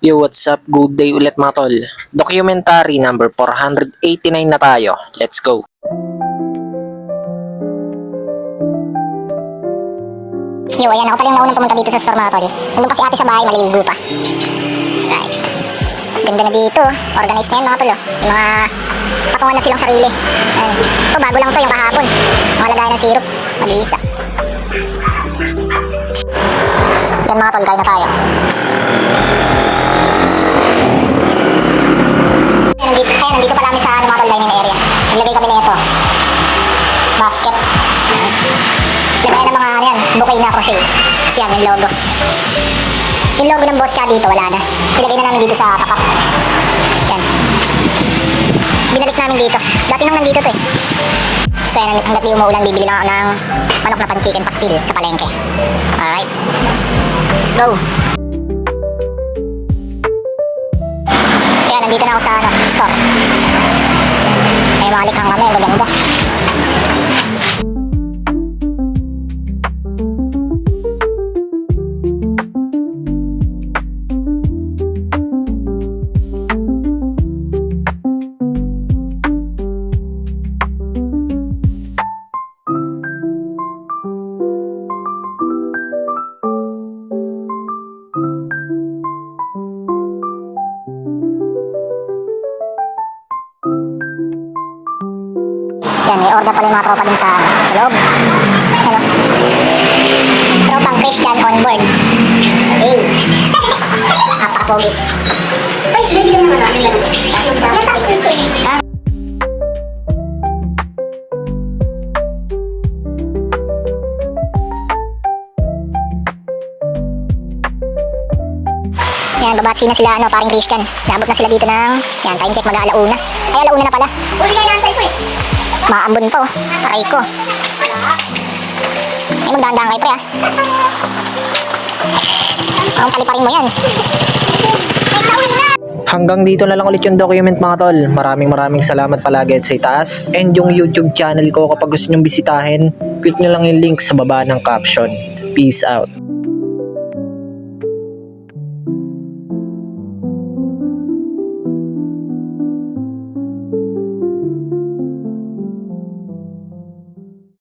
Yo, what's up? Good day ulit mga tol. Documentary number 489 na tayo. Let's go. Yo, ayan ako pala yung naunang pumunta dito sa store mga tol. Nandun pa si ate sa bahay, maliligo pa. Right. Ganda na dito. Organized na yan mga tol. Yung mga patungan na silang sarili. Ayan. Ito, bago lang to yung kahapon. Mga lagayan ng syrup. Mag-iisa. Yan mga tol, kain na tayo. Nandito pala kami sa mga tol dining area. Naglagay kami na ito. Basket. Lagayan ng mga yan, bouquet na crochet. Kasi yan, yung logo. Yung logo ng Boss Ka dito, wala na. Ilagay na namin dito sa tapat. Yan. Binalik namin dito. Dati nang nandito to eh. So yan, hanggat di umuulan, bibili lang ako ng manok na pan-chicken pastil sa palengke. Alright. Let's go. Yan, nandito na ako sa store. May mga likhang kami, maganda. Yan, may order pala yung mga tropa din sa loob. Ano? Tropang Christian on board. Hey! Napaka-pogi. Wait, hindi lang naman natin lang. Ha? Yan, babatsi na sila, paring Christian. Naabot na sila dito ng, yan, time check, mag-aalauna. Ay, alauna na pala. Uli kayo naantay ko eh. Maambon pa oh. Aray ko. Ay, magdahan-dahan kayo pre ah. Ang paliparin mo yan. Hanggang dito na lang ulit yung document mga tol. Maraming salamat palagi at sa itaas. And yung YouTube channel ko, kapag gusto nyong bisitahin, click nyo lang yung link sa baba ng caption. Peace out.